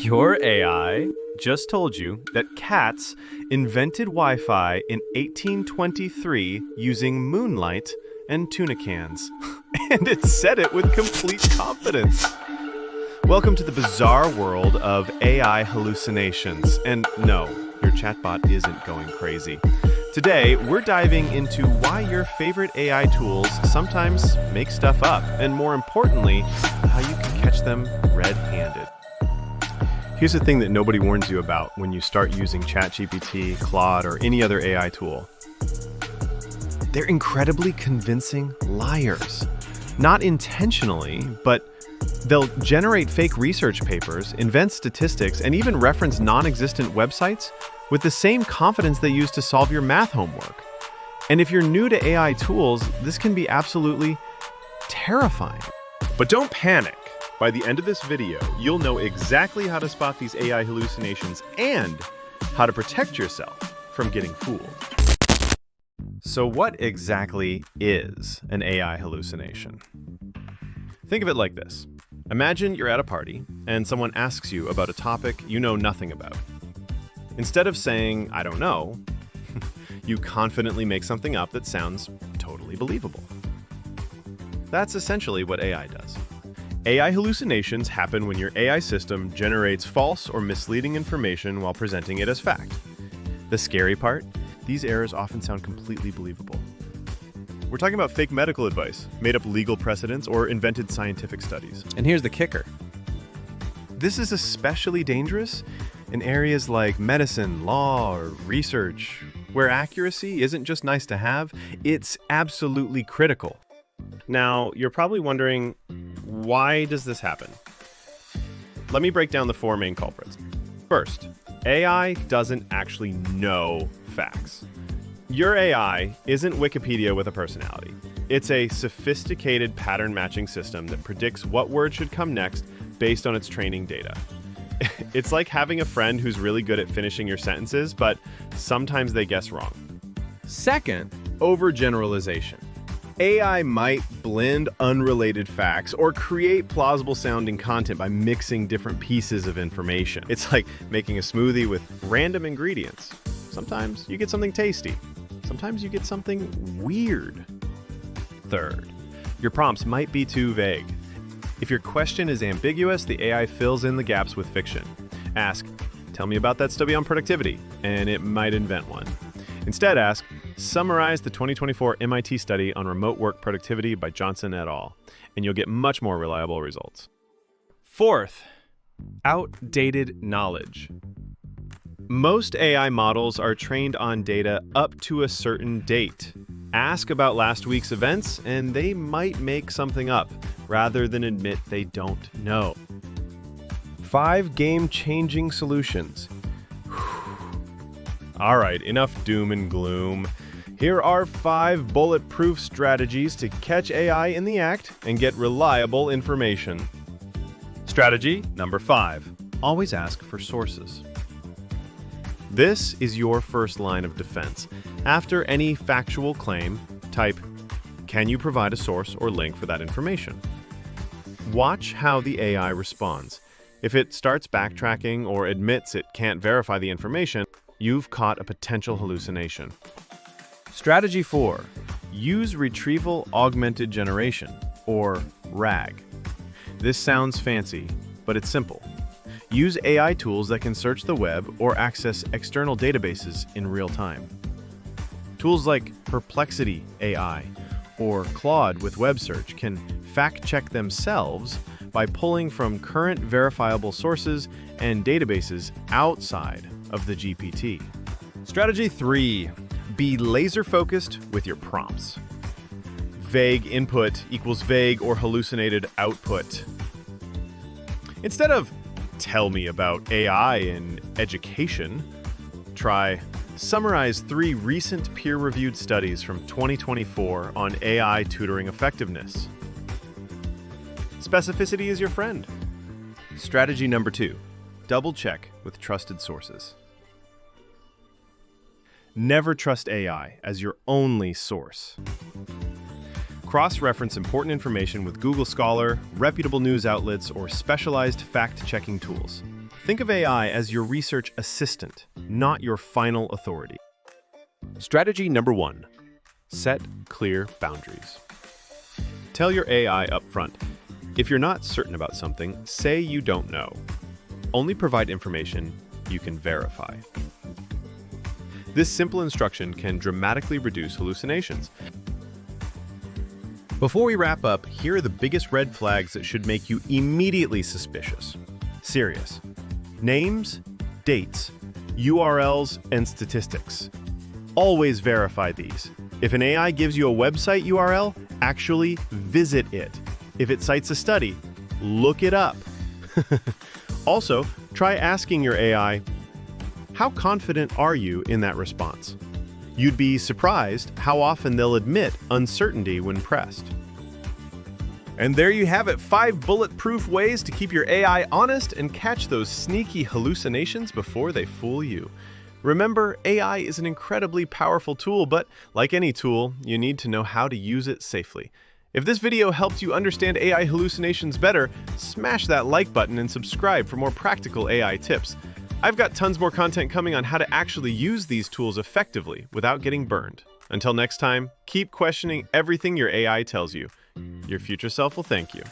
Your AI just told you that cats invented Wi-Fi in 1823 using moonlight and tuna cans. And it said it with complete confidence. Welcome to the bizarre world of AI hallucinations. And no, your chatbot isn't going crazy. Today, we're diving into why your favorite AI tools sometimes make stuff up, and more importantly, how you can catch them red-handed. Here's the thing that nobody warns you about when you start using ChatGPT, Claude, or any other AI tool. They're incredibly convincing liars. Not intentionally, but they'll generate fake research papers, invent statistics, and even reference non-existent websites with the same confidence they use to solve your math homework. And if you're new to AI tools, this can be absolutely terrifying. But don't panic. By the end of this video, you'll know exactly how to spot these AI hallucinations and how to protect yourself from getting fooled. So what exactly is an AI hallucination? Think of it like this. Imagine you're at a party and someone asks you about a topic you know nothing about. Instead of saying, "I don't know," you confidently make something up that sounds totally believable. That's essentially what AI does. AI hallucinations happen when your AI system generates false or misleading information while presenting it as fact. The scary part? These errors often sound completely believable. We're talking about fake medical advice, made-up legal precedents, or invented scientific studies. And here's the kicker. This is especially dangerous in areas like medicine, law, or research, where accuracy isn't just nice to have, it's absolutely critical. Now, you're probably wondering, why does this happen? Let me break down the four main culprits. First, AI doesn't actually know facts. Your AI isn't Wikipedia with a personality. It's a sophisticated pattern matching system that predicts what word should come next based on its training data. It's like having a friend who's really good at finishing your sentences, but sometimes they guess wrong. Second, overgeneralization. AI might blend unrelated facts or create plausible sounding content by mixing different pieces of information. It's like making a smoothie with random ingredients. Sometimes you get something tasty. Sometimes you get something weird. Third, your prompts might be too vague. If your question is ambiguous, the AI fills in the gaps with fiction. Ask, "Tell me about that study on productivity," and it might invent one. Instead, ask, "Summarize the 2024 MIT study on remote work productivity by Johnson et al.," and you'll get much more reliable results. Fourth, outdated knowledge. Most AI models are trained on data up to a certain date. Ask about last week's events, and they might make something up, rather than admit they don't know. 5 game-changing solutions. All right, enough doom and gloom. Here are 5 bulletproof strategies to catch AI in the act and get reliable information. Strategy number 5, always ask for sources. This is your first line of defense. After any factual claim, type, "Can you provide a source or link for that information?" Watch how the AI responds. If it starts backtracking or admits it can't verify the information, you've caught a potential hallucination. Strategy 4, use Retrieval Augmented Generation, or RAG. This sounds fancy, but it's simple. Use AI tools that can search the web or access external databases in real time. Tools like Perplexity AI or Claude with web search can fact-check themselves by pulling from current verifiable sources and databases outside of the GPT. Strategy 3, be laser-focused with your prompts. Vague input equals vague or hallucinated output. Instead of "Tell me about AI in education," try, "Summarize 3 recent peer-reviewed studies from 2024 on AI tutoring effectiveness." Specificity is your friend. Strategy number 2, double-check with trusted sources. Never trust AI as your only source. Cross-reference important information with Google Scholar, reputable news outlets, or specialized fact-checking tools. Think of AI as your research assistant, not your final authority. Strategy number 1. Set clear boundaries. Tell your AI up front. If you're not certain about something, say you don't know. Only provide information you can verify. This simple instruction can dramatically reduce hallucinations. Before we wrap up, here are the biggest red flags that should make you immediately suspicious. Serious. Names, dates, URLs, and statistics. Always verify these. If an AI gives you a website URL, actually visit it. If it cites a study, look it up. Also, try asking your AI, how confident are you in that response? You'd be surprised how often they'll admit uncertainty when pressed. And there you have it, 5 bulletproof ways to keep your AI honest and catch those sneaky hallucinations before they fool you. Remember, AI is an incredibly powerful tool, but like any tool, you need to know how to use it safely. If this video helped you understand AI hallucinations better, smash that like button and subscribe for more practical AI tips. I've got tons more content coming on how to actually use these tools effectively without getting burned. Until next time, keep questioning everything your AI tells you. Your future self will thank you.